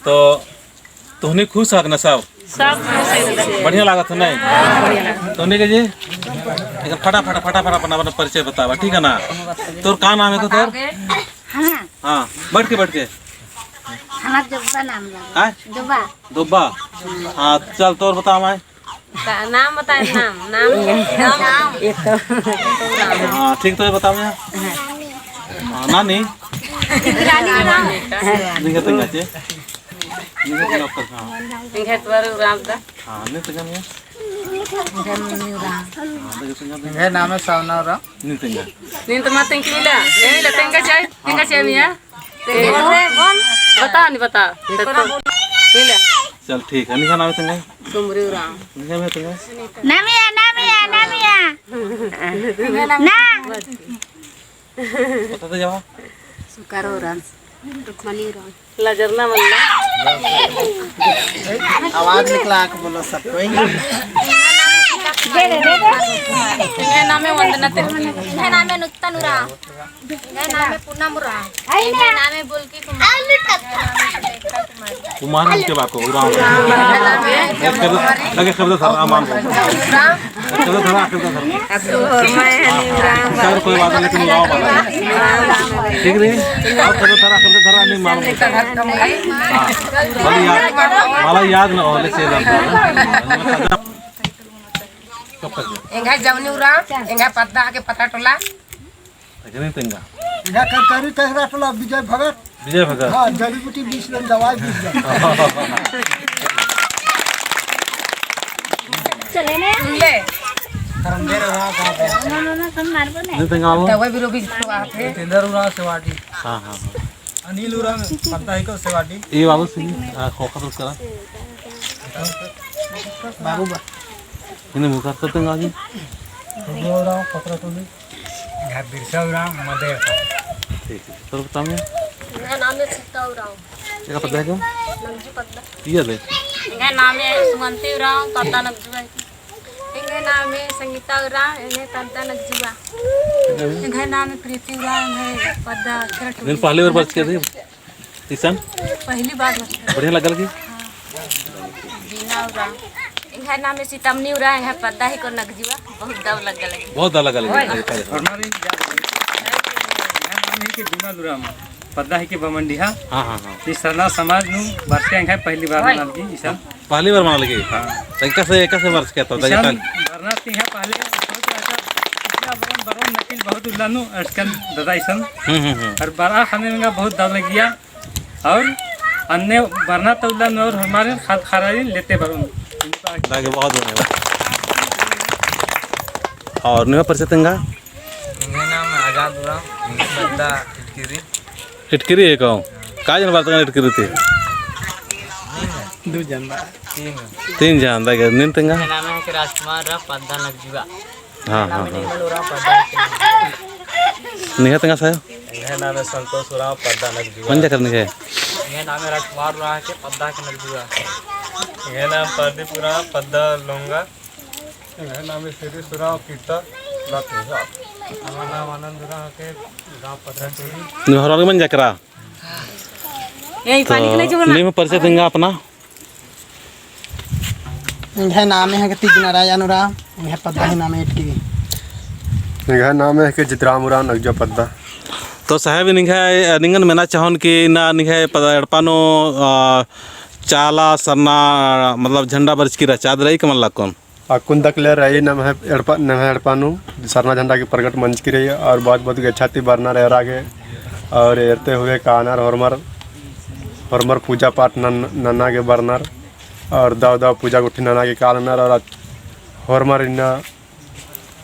तो तुहनी खुश हक न सब बढ़िया लागत है नहीं तुहनी के जी एक फटाफट अपना परिचय बतावा ठीक है ना। तोर का नाम है तो तोर? हाँ बैठ के दुब्बा नाम है। दुब्बा। हाँ चल तोर बता मैं नाम बताए नाम हाँ ठीक तो बता मैं नानी नाम है सावना बता नहीं बता चल ठीक है निका नाम है नामिया ना बता तो जावा सुकारो राम रुक्मणी राम लजरना मल्ला आवाज निकला आके बोलो सब कोई इंगे नामे वंदना तेरे इंगे नामे नुक्तनुरा इंगे नामे पूर्णमुरा इंगे नामे बुल्की कुमार के बाको उराम लगे शब्द था अमान शब्द था सर कोई बात नहीं तुम लाओ बात ठीक नहीं और शब्द था नहीं मालूम मला याद न होले से इंगा जवनी उराम इंगा पत्ता के पता टोला नहीं तेंगा इधर करकरी कहरा टोला विजय भगत हां जड़ी बूटी 20 लन दवाई 20 चले ने ले करम दे रहा कहां ना तुम मारबो ने नहीं तेंगा वो दवाई बिरो बीच तो आते तेंदर उरा सेवाटी हां अनिल उरा पत्ता ही को सेवाटी ये बाबू सिंह खोखा तो करा बाबू बा इन्हें मुखर तो तेंगा जी उरा पत्रा टोली घर बिरसा उरा मदे ठीक है तो बता मैं इंगा नामे सीता उराम ये पता है क्यों नंजी पत्ता ये दे इंगा नामे सुमंती उराम पत्ता नगजुआ इंगा नामे संगीता उराम इंगे पत्ता नगजुआ इंगा नामे प्रीति उराम है पत्ता करट दिन पहली बार बच के थे तीसन पहली बार बढ़िया लगल की जीना उराम इंगा नामे सीतमनी उराम है पत्ता ही को नगजुआ बहुत दव लगल बहुत डर लगल हमारी नाम है कि बिमल उराम पद्दा है कि बमंडिहा हां इस सरना समाज नु वर्षे है पहली बार नाम की ईसन पहली बार मान लगी हां कैसे वर्ष क्या था ईसन वरना ती है पहले बहुत अच्छा पिछला बरन नकिल बहुत उलानु अटकन दादा ईसन और बड़ा खाने में बहुत दाव लग गया और अन्य वरना तो उलानु और हमारे खाद खराई लेते बरन लागे बहुत धन्यवाद और नया परिचय तेंगा मेरा नाम आजाद उराम पद्दा इटकिरी इटकिरी है कहूँ का जन बात इटकिरी थी दो जन तीन जान दागे नीन तेंगा नाम है कि राजकुमार रा पद्दा नगजुआ हां निहा तेंगा सायो मेरा नाम है संतोष उराम पद्दा नगजुआ पंजा करने के मेरा नाम है राजकुमार उराम के पद्दा के नगजुआ मेरा नाम प्रदीप उराम पद्दा लोंगा मेरा नाम है श्री उराम कीर्ता लातेजा हमारा नाम आनंद उराम के गांव पद्दा टोली निहर के मन जकरा यही पानी के नहीं निम परिचय तेंगा अपना मेरा नाम है कि तीज नारायण उराम मेरा पद्दा ही नाम है इटकी मेरा नाम है कि जितराम उराम नगजा पद्दा तो साहेब निंगन मेना चाहन कि ना निघे पदड़पानो चाला सरना मतलब झंडा बरच की रचाद रही कमल लाकोन कुंदक ले रही नम एड़पानु सरना झंडा की प्रकट मंच की रही और बहुत गच्छाती बरनार एरागे और एरते हुए कानर हरमर पूजा पाठ नन्ना के बरनार और दाव पूजा गुठी नन्ना के कालनर और हरमर इन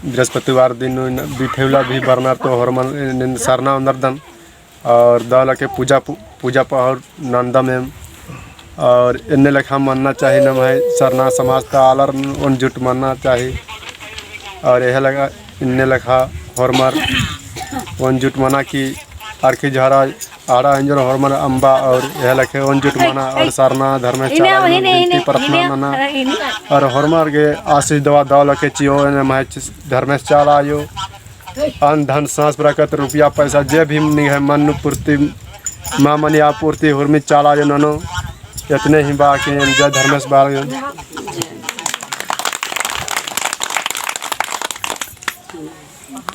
बृहस्पतिवार दिन बिठेवला भी बरनार तो हरमर सरना अंदरदन और दावला के पूजा पहर नंदा में और इन्ने लेखा मानना चाहिए न भाई सरना समाज का आलर उन जुट मानना चाहिए और यह लगा इन्ने लेखा हरमर उन जुट माना कि आरखी झारा आड़ा अंजर हरमर अम्बा और यह लेखे उन जुट माना और सरना धर्म प्रार्थना माना और हरमर के आशीष दवा दाव लखे चियो धर्मेश चाला आयो अन्न धन सांस बरकत रुपया पैसा जे भी है मन पूर्ति माँ मनी आपूर्ति हुर्मी चाला जो ननो इतने ही बाकी जय धर्मेश बाल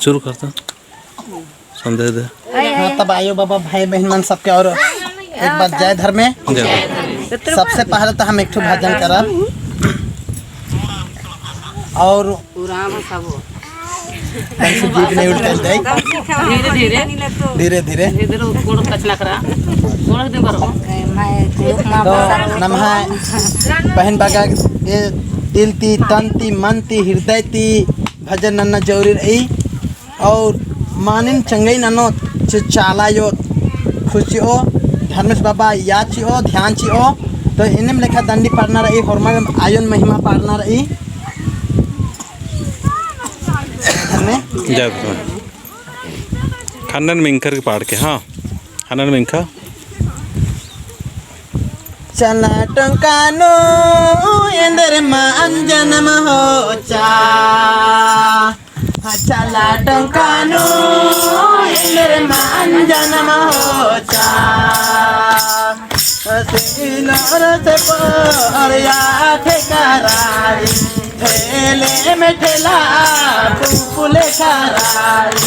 शुरू करता संदेश दे। हाँ तब आयो बाबा भाई बहन मन सबके और एक बार जय धर्मे। सबसे पहले तो हम एक ठो भजन करब और जीप नहीं उठल जाए धीरे धीरे नमः बहन बागा ये दिल ती तन ती मन ती हृदय ती भजन नन्ना जरूरी रही और मानिन चंगई ननो चाला यो खुशी हो धर्मेश बाबा याची हो ध्यान ची हो तो इन्हें लेखा दंडी पढ़ना रही हरमल आयन महिमा पढ़ना रही जय खन्नन मिंकर के पाड़ के। हाँ खन्नन मिंका चला टंकानो इंदर मान जन्म हो चा चला टंकानो इंदर मान जन्म हो चा सिलोर से परिया ठेकाराई ठेले में ठेला फूले खाराई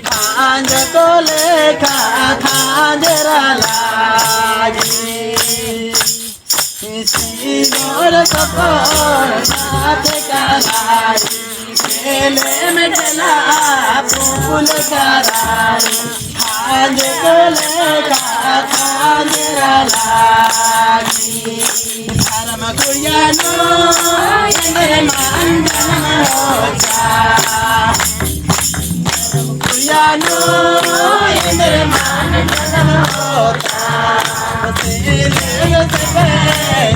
खांज को लेखा खांजरा लागी सिलोर सपोर ठेकाराई ठेले में ठेला फूले खाराई खांज को लेखा खांजरा लागी धर्म कुरियानो इंद्र मान जन्म हो जा कुरियानो इंद्र मान जन्म होता तेरे से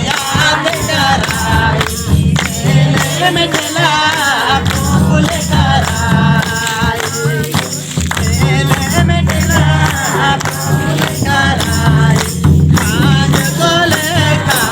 याद कराई तेरे में चला फूल कराई तेरे में चला फूल कराई आज को लेखा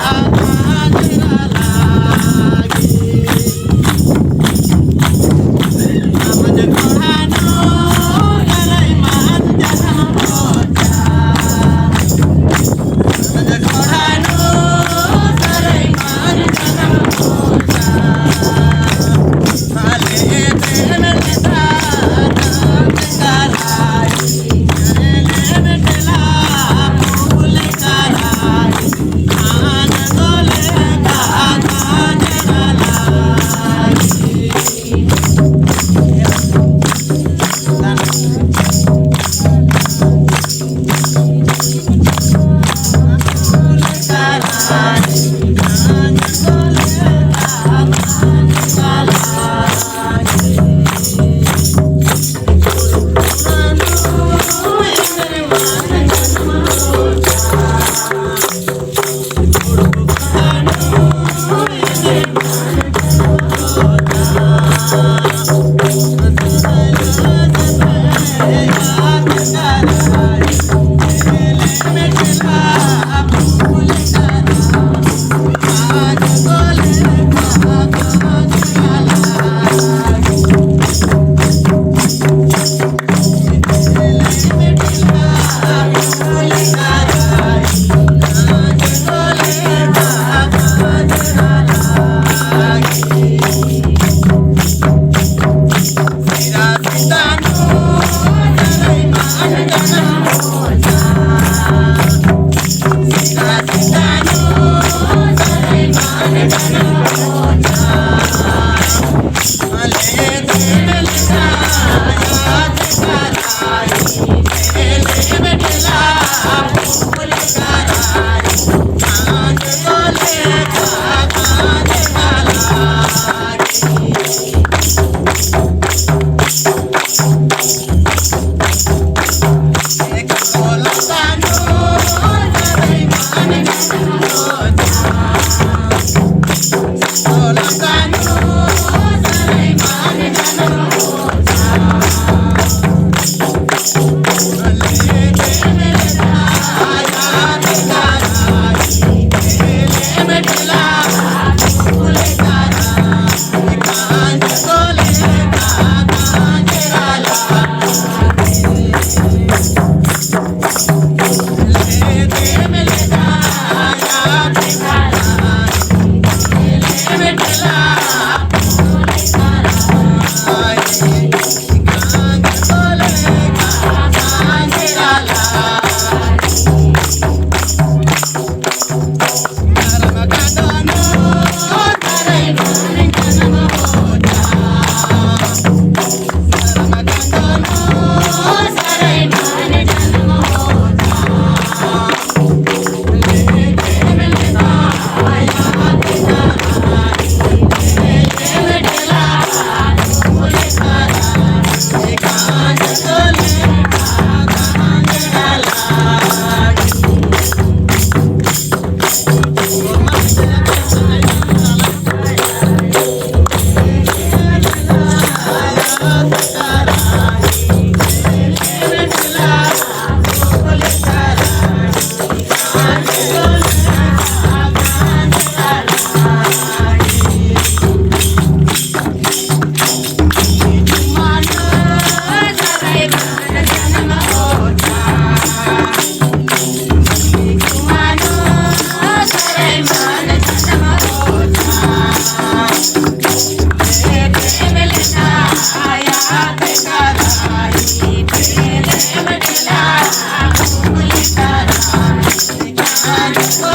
आज